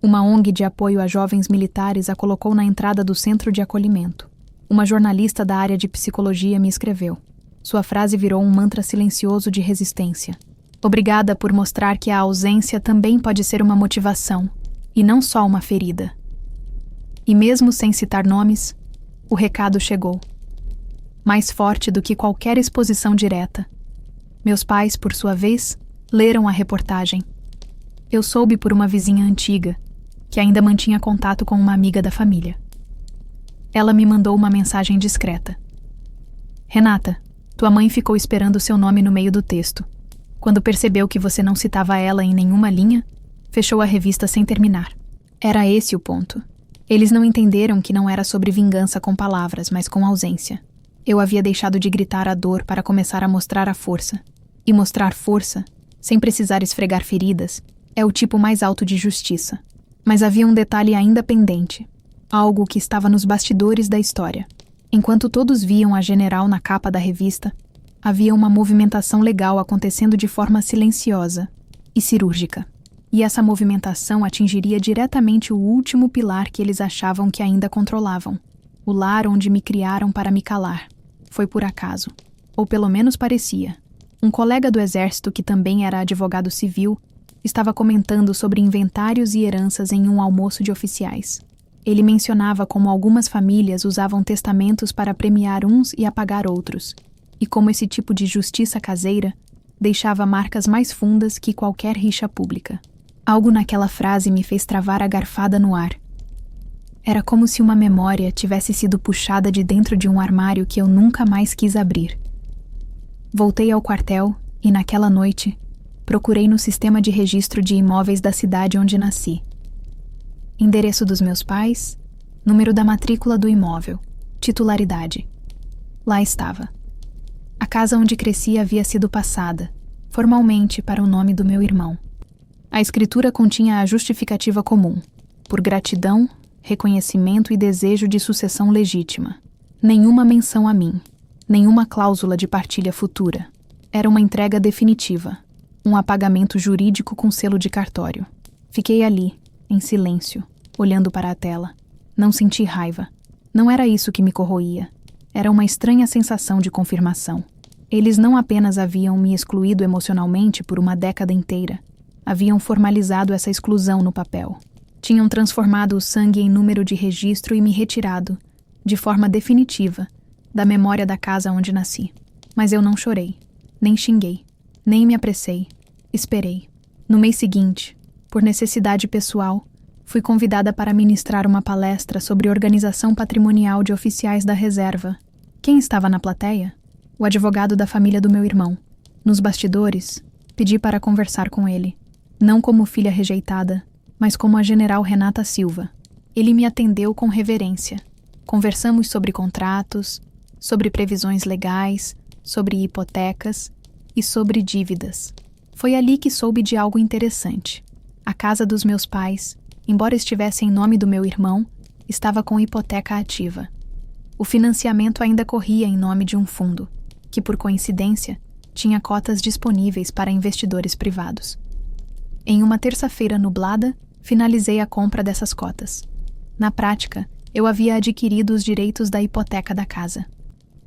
Uma ONG de apoio a jovens militares a colocou na entrada do centro de acolhimento. Uma jornalista da área de psicologia me escreveu. Sua frase virou um mantra silencioso de resistência. Obrigada por mostrar que a ausência também pode ser uma motivação, e não só uma ferida. E mesmo sem citar nomes, o recado chegou. Mais forte do que qualquer exposição direta. Meus pais, por sua vez, leram a reportagem. Eu soube por uma vizinha antiga, que ainda mantinha contato com uma amiga da família. Ela me mandou uma mensagem discreta. Renata, tua mãe ficou esperando seu nome no meio do texto. Quando percebeu que você não citava ela em nenhuma linha, fechou a revista sem terminar. Era esse o ponto. Eles não entenderam que não era sobre vingança com palavras, mas com ausência. Eu havia deixado de gritar a dor para começar a mostrar a força. E mostrar força, sem precisar esfregar feridas, é o tipo mais alto de justiça. Mas havia um detalhe ainda pendente. Algo que estava nos bastidores da história. Enquanto todos viam a general na capa da revista, havia uma movimentação legal acontecendo de forma silenciosa e cirúrgica. E essa movimentação atingiria diretamente o último pilar que eles achavam que ainda controlavam. O lar onde me criaram para me calar. Foi por acaso. Ou pelo menos parecia. Um colega do exército, que também era advogado civil, estava comentando sobre inventários e heranças em um almoço de oficiais. Ele mencionava como algumas famílias usavam testamentos para premiar uns e apagar outros, e como esse tipo de justiça caseira deixava marcas mais fundas que qualquer rixa pública. Algo naquela frase me fez travar a garfada no ar. Era como se uma memória tivesse sido puxada de dentro de um armário que eu nunca mais quis abrir. Voltei ao quartel e, naquela noite, procurei no sistema de registro de imóveis da cidade onde nasci. Endereço dos meus pais, número da matrícula do imóvel, titularidade. Lá estava. A casa onde cresci havia sido passada, formalmente, para o nome do meu irmão. A escritura continha a justificativa comum, por gratidão, reconhecimento e desejo de sucessão legítima. Nenhuma menção a mim, nenhuma cláusula de partilha futura. Era uma entrega definitiva, um apagamento jurídico com selo de cartório. Fiquei ali, em silêncio, olhando para a tela. Não senti raiva. Não era isso que me corroía. Era uma estranha sensação de confirmação. Eles não apenas haviam me excluído emocionalmente por uma década inteira, haviam formalizado essa exclusão no papel. Tinham transformado o sangue em número de registro e me retirado, de forma definitiva, da memória da casa onde nasci. Mas eu não chorei, nem xinguei, nem me apressei. Esperei. No mês seguinte, por necessidade pessoal, fui convidada para ministrar uma palestra sobre organização patrimonial de oficiais da reserva. Quem estava na plateia? O advogado da família do meu irmão. Nos bastidores, pedi para conversar com ele, não como filha rejeitada, mas como a general Renata Silva. Ele me atendeu com reverência. Conversamos sobre contratos, sobre previsões legais, sobre hipotecas e sobre dívidas. Foi ali que soube de algo interessante. A casa dos meus pais, embora estivesse em nome do meu irmão, estava com hipoteca ativa. O financiamento ainda corria em nome de um fundo, que, por coincidência, tinha cotas disponíveis para investidores privados. Em uma terça-feira nublada, finalizei a compra dessas cotas. Na prática, eu havia adquirido os direitos da hipoteca da casa.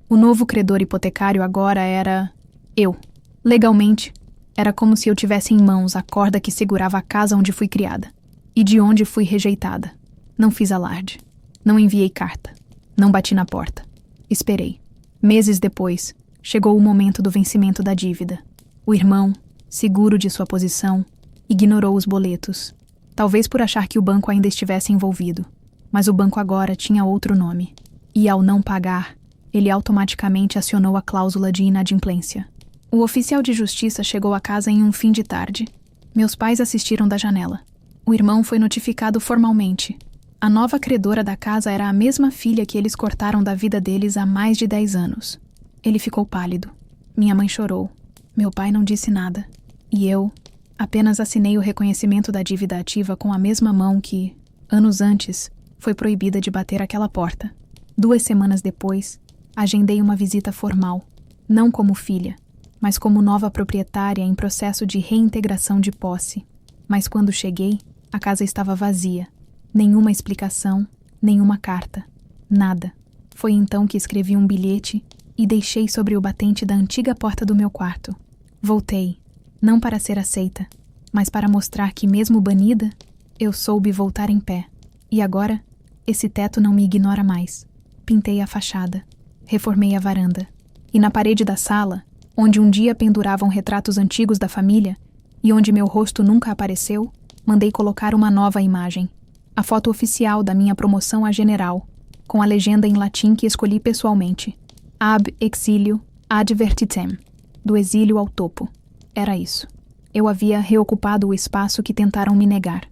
O novo credor hipotecário agora era eu. Legalmente, era como se eu tivesse em mãos a corda que segurava a casa onde fui criada e de onde fui rejeitada. Não fiz alarde. Não enviei carta. Não bati na porta. Esperei. Meses depois, chegou o momento do vencimento da dívida. O irmão, seguro de sua posição, ignorou os boletos. Talvez por achar que o banco ainda estivesse envolvido. Mas o banco agora tinha outro nome. E ao não pagar, ele automaticamente acionou a cláusula de inadimplência. O oficial de justiça chegou à casa em um fim de tarde. Meus pais assistiram da janela. O irmão foi notificado formalmente. A nova credora da casa era a mesma filha que eles cortaram da vida deles há mais de 10 anos. Ele ficou pálido. Minha mãe chorou. Meu pai não disse nada. E eu apenas assinei o reconhecimento da dívida ativa com a mesma mão que, anos antes, foi proibida de bater aquela porta. 2 semanas depois, Agendei uma visita formal, não como filha, mas como nova proprietária em processo de reintegração de posse. Mas quando cheguei, a casa estava vazia. Nenhuma explicação, nenhuma carta. Nada. Foi então que escrevi um bilhete e deixei sobre o batente da antiga porta do meu quarto. Voltei, não para ser aceita, mas para mostrar que, mesmo banida, eu soube voltar em pé. E agora, esse teto não me ignora mais. Pintei a fachada, reformei a varanda. E na parede da sala, onde um dia penduravam retratos antigos da família e onde meu rosto nunca apareceu, mandei colocar uma nova imagem. A foto oficial da minha promoção a general, com a legenda em latim que escolhi pessoalmente. Ab exilio ad vertitem. Do exílio ao topo. Era isso. Eu havia reocupado o espaço que tentaram me negar.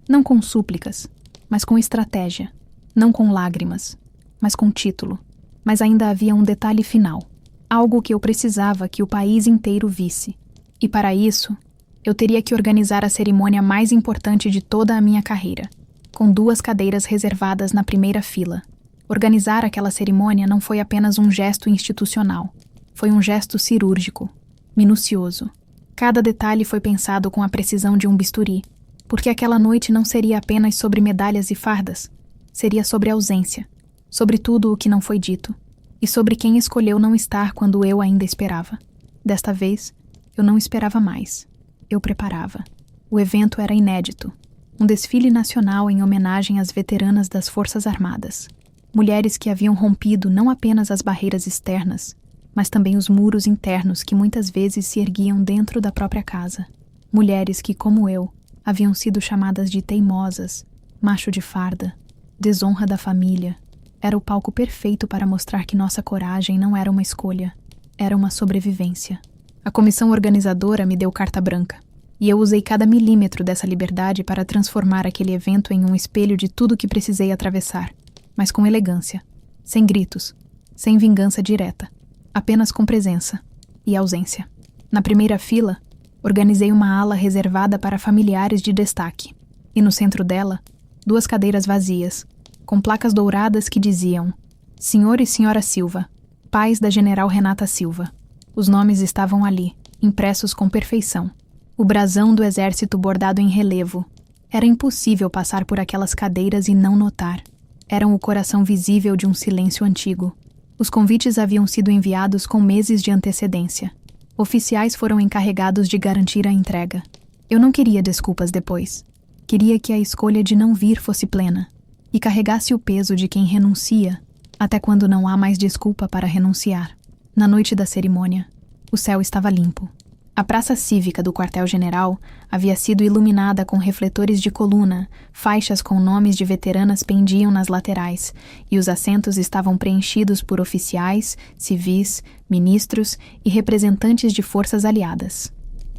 Não com súplicas, mas com estratégia. Não com lágrimas, mas com título. Mas ainda havia um detalhe final. Algo que eu precisava que o país inteiro visse. E para isso, eu teria que organizar a cerimônia mais importante de toda a minha carreira, com 2 cadeiras reservadas na primeira fila. Organizar aquela cerimônia não foi apenas um gesto institucional. Foi um gesto cirúrgico, minucioso. Cada detalhe foi pensado com a precisão de um bisturi, porque aquela noite não seria apenas sobre medalhas e fardas. Seria sobre ausência, sobre tudo o que não foi dito, e sobre quem escolheu não estar quando eu ainda esperava. Desta vez, eu não esperava mais. Eu preparava. O evento era inédito. Um desfile nacional em homenagem às veteranas das Forças Armadas. Mulheres que haviam rompido não apenas as barreiras externas, mas também os muros internos que muitas vezes se erguiam dentro da própria casa. Mulheres que, como eu, haviam sido chamadas de teimosas, macho de farda, desonra da família. Era o palco perfeito para mostrar que nossa coragem não era uma escolha, era uma sobrevivência. A comissão organizadora me deu carta branca, e eu usei cada milímetro dessa liberdade para transformar aquele evento em um espelho de tudo que precisei atravessar, mas com elegância, sem gritos, sem vingança direta, apenas com presença e ausência. Na primeira fila, organizei uma ala reservada para familiares de destaque, e no centro dela, 2 cadeiras vazias, com placas douradas que diziam: Senhor e Senhora Silva, pais da General Renata Silva. Os nomes estavam ali, impressos com perfeição. O brasão do exército bordado em relevo. Era impossível passar por aquelas cadeiras e não notar. Eram o coração visível de um silêncio antigo. Os convites haviam sido enviados com meses de antecedência. Oficiais foram encarregados de garantir a entrega. Eu não queria desculpas depois. Queria que a escolha de não vir fosse plena e carregasse o peso de quem renuncia, até quando não há mais desculpa para renunciar. Na noite da cerimônia, o céu estava limpo. A praça cívica do quartel-general havia sido iluminada com refletores de coluna, faixas com nomes de veteranas pendiam nas laterais, e os assentos estavam preenchidos por oficiais, civis, ministros e representantes de forças aliadas.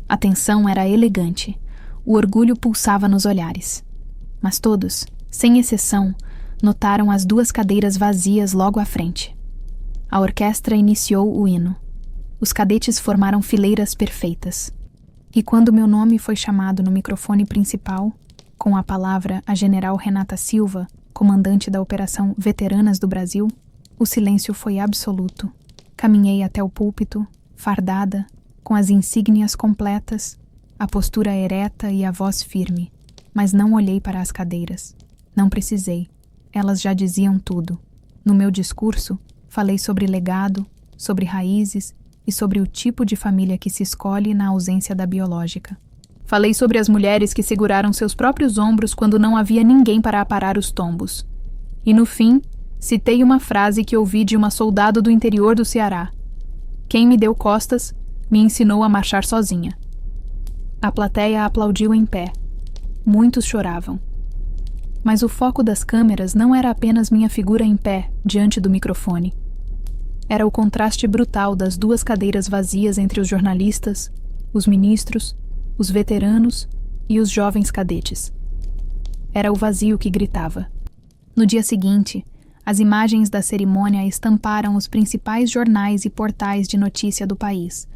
A tensão era elegante. O orgulho pulsava nos olhares. Mas todos, sem exceção, notaram as 2 cadeiras vazias logo à frente. A orquestra iniciou o hino. Os cadetes formaram fileiras perfeitas. E quando meu nome foi chamado no microfone principal, com a palavra a General Renata Silva, comandante da Operação Veteranas do Brasil, o silêncio foi absoluto. Caminhei até o púlpito, fardada, com as insígnias completas, a postura ereta e a voz firme, mas não olhei para as cadeiras. Não precisei. Elas já diziam tudo. No meu discurso, falei sobre legado, sobre raízes e sobre o tipo de família que se escolhe na ausência da biológica. Falei sobre as mulheres que seguraram seus próprios ombros quando não havia ninguém para aparar os tombos. E no fim, citei uma frase que ouvi de uma soldado do interior do Ceará. Quem me deu costas, me ensinou a marchar sozinha. A plateia aplaudiu em pé. Muitos choravam. Mas o foco das câmeras não era apenas minha figura em pé, diante do microfone. Era o contraste brutal das 2 cadeiras vazias entre os jornalistas, os ministros, os veteranos e os jovens cadetes. Era o vazio que gritava. No dia seguinte, as imagens da cerimônia estamparam os principais jornais e portais de notícia do país,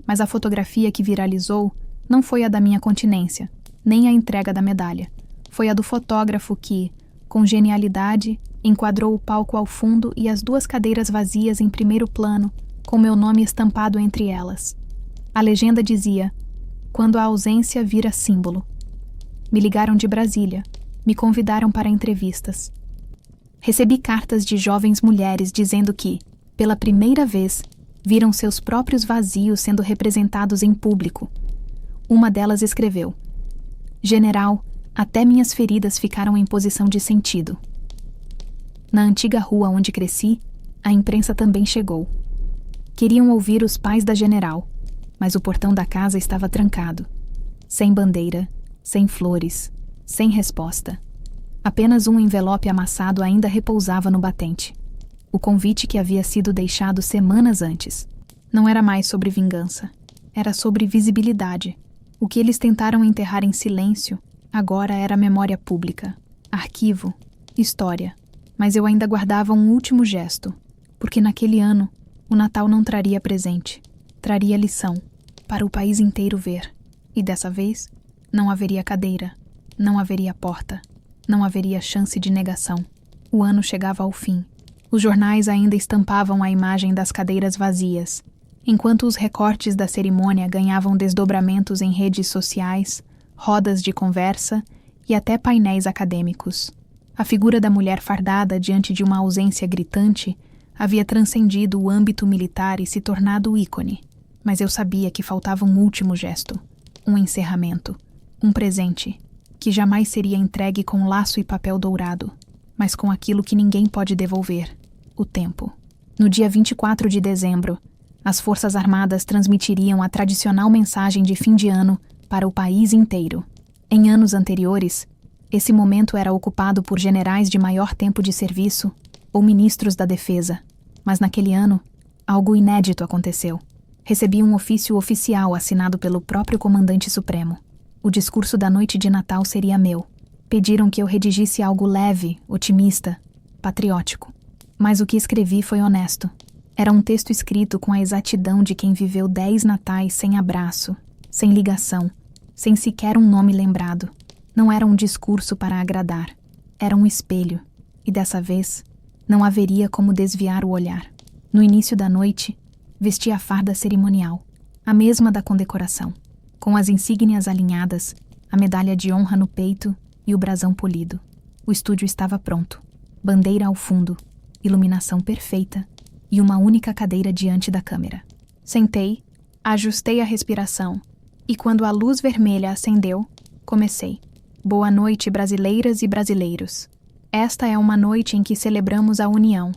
mas a fotografia que viralizou não foi a da minha continência, nem a entrega da medalha. Foi a do fotógrafo que, Com genialidade, enquadrou o palco ao fundo e as 2 cadeiras vazias em primeiro plano, com meu nome estampado entre elas. A legenda dizia: "Quando a ausência vira símbolo." Me ligaram de Brasília, me convidaram para entrevistas. Recebi cartas de jovens mulheres dizendo que, pela primeira vez, viram seus próprios vazios sendo representados em público. Uma delas escreveu: "General, até minhas feridas ficaram em posição de sentido." Na antiga rua onde cresci, a imprensa também chegou. Queriam ouvir os pais da general, mas o portão da casa estava trancado. Sem bandeira, sem flores, sem resposta. Apenas um envelope amassado ainda repousava no batente. O convite que havia sido deixado semanas antes. Não era mais sobre vingança. Era sobre visibilidade. O que eles tentaram enterrar em silêncio, agora era memória pública, arquivo, história. Mas eu ainda guardava um último gesto, porque naquele ano o Natal não traria presente, traria lição, para o país inteiro ver. E dessa vez, não haveria cadeira, não haveria porta, não haveria chance de negação. O ano chegava ao fim. Os jornais ainda estampavam a imagem das cadeiras vazias, enquanto os recortes da cerimônia ganhavam desdobramentos em redes sociais, rodas de conversa e até painéis acadêmicos. A figura da mulher fardada diante de uma ausência gritante havia transcendido o âmbito militar e se tornado ícone. Mas eu sabia que faltava um último gesto, um encerramento, um presente, que jamais seria entregue com laço e papel dourado, mas com aquilo que ninguém pode devolver, o tempo. No dia 24 de dezembro, as Forças Armadas transmitiriam a tradicional mensagem de fim de ano para o país inteiro. Em anos anteriores, esse momento era ocupado por generais de maior tempo de serviço ou ministros da defesa. Mas naquele ano, algo inédito aconteceu. Recebi um ofício oficial assinado pelo próprio Comandante Supremo. O discurso da noite de Natal seria meu. Pediram que eu redigisse algo leve, otimista, patriótico. Mas o que escrevi foi honesto. Era um texto escrito com a exatidão de quem viveu 10 natais sem abraço, sem ligação, sem sequer um nome lembrado. Não era um discurso para agradar. Era um espelho. E dessa vez, não haveria como desviar o olhar. No início da noite, vesti a farda cerimonial, a mesma da condecoração, com as insígnias alinhadas, a medalha de honra no peito e o brasão polido. O estúdio estava pronto. Bandeira ao fundo, iluminação perfeita e uma única cadeira diante da câmera. Sentei, ajustei a respiração e quando a luz vermelha acendeu, comecei. Boa noite, brasileiras e brasileiros. Esta é uma noite em que celebramos a união,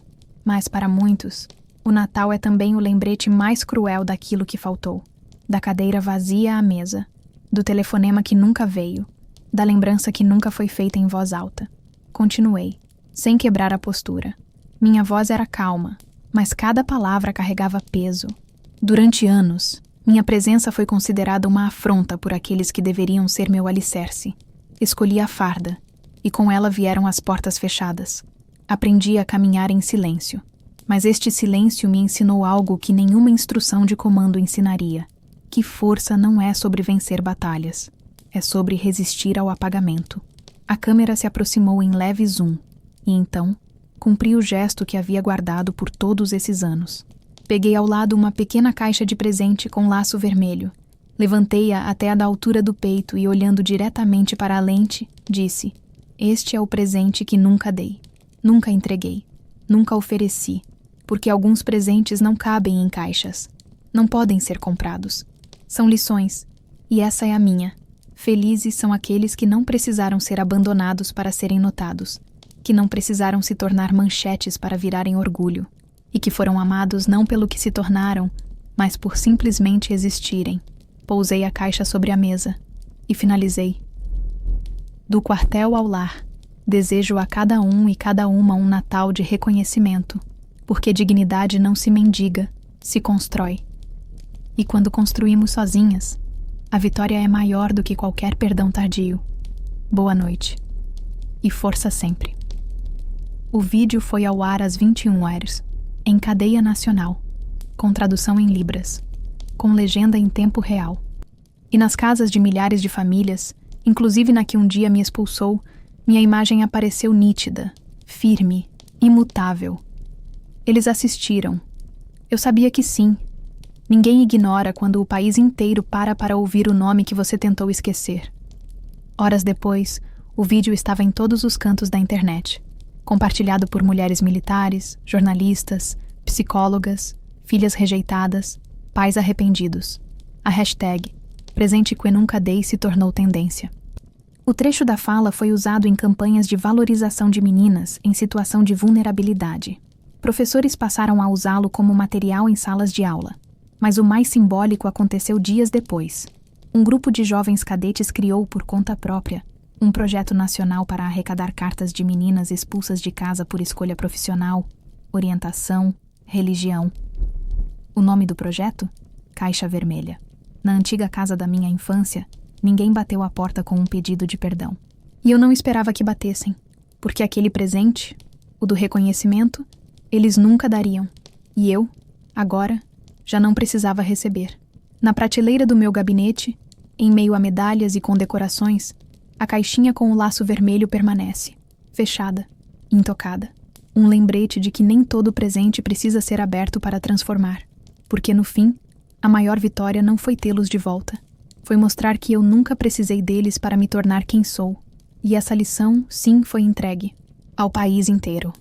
mas para muitos, o Natal é também o lembrete mais cruel daquilo que faltou. Da cadeira vazia à mesa, do telefonema que nunca veio, da lembrança que nunca foi feita em voz alta. Continuei, sem quebrar a postura. Minha voz era calma, mas cada palavra carregava peso. Durante anos, minha presença foi considerada uma afronta por aqueles que deveriam ser meu alicerce. Escolhi a farda, e com ela vieram as portas fechadas. Aprendi a caminhar em silêncio, mas este silêncio me ensinou algo que nenhuma instrução de comando ensinaria, que força não é sobre vencer batalhas, é sobre resistir ao apagamento. A câmera se aproximou em leve zoom, e então, cumpri o gesto que havia guardado por todos esses anos. Peguei ao lado uma pequena caixa de presente com laço vermelho. Levantei-a até a da altura do peito e, olhando diretamente para a lente, disse: "Este é o presente que nunca dei, nunca entreguei, nunca ofereci, porque alguns presentes não cabem em caixas, não podem ser comprados. São lições, e essa é a minha. Felizes são aqueles que não precisaram ser abandonados para serem notados, que não precisaram se tornar manchetes para virarem orgulho, e que foram amados não pelo que se tornaram, mas por simplesmente existirem." Pousei a caixa sobre a mesa e finalizei. Do quartel ao lar, desejo a cada um e cada uma um Natal de reconhecimento, porque dignidade não se mendiga, se constrói. E quando construímos sozinhas, a vitória é maior do que qualquer perdão tardio. Boa noite. E força sempre. O vídeo foi ao ar às 21h, em cadeia nacional, com tradução em libras, com legenda em tempo real. E nas casas de milhares de famílias, inclusive na que um dia me expulsou, Minha imagem apareceu nítida, firme, imutável. Eles assistiram. Eu sabia que sim. Ninguém ignora quando o país inteiro para ouvir o nome que você tentou esquecer. Horas depois, o vídeo estava em todos os cantos da internet, compartilhado por mulheres militares, jornalistas, psicólogas, filhas rejeitadas, pais arrependidos. A hashtag Presente que nunca dei se tornou tendência. O trecho da fala foi usado em campanhas de valorização de meninas em situação de vulnerabilidade. Professores passaram a usá-lo como material em salas de aula. Mas o mais simbólico aconteceu dias depois. Um grupo de jovens cadetes criou por conta própria um projeto nacional para arrecadar cartas de meninas expulsas de casa por escolha profissional, orientação, religião. O nome do projeto? Caixa Vermelha. Na antiga casa da minha infância, ninguém bateu a porta com um pedido de perdão. E eu não esperava que batessem, porque aquele presente, o do reconhecimento, eles nunca dariam. E eu, agora, já não precisava receber. Na prateleira do meu gabinete, em meio a medalhas e condecorações, a caixinha com o laço vermelho permanece, fechada, intocada. Um lembrete de que nem todo presente precisa ser aberto para transformar, porque no fim, a maior vitória não foi tê-los de volta. Foi mostrar que eu nunca precisei deles para me tornar quem sou. E essa lição, sim, foi entregue ao país inteiro.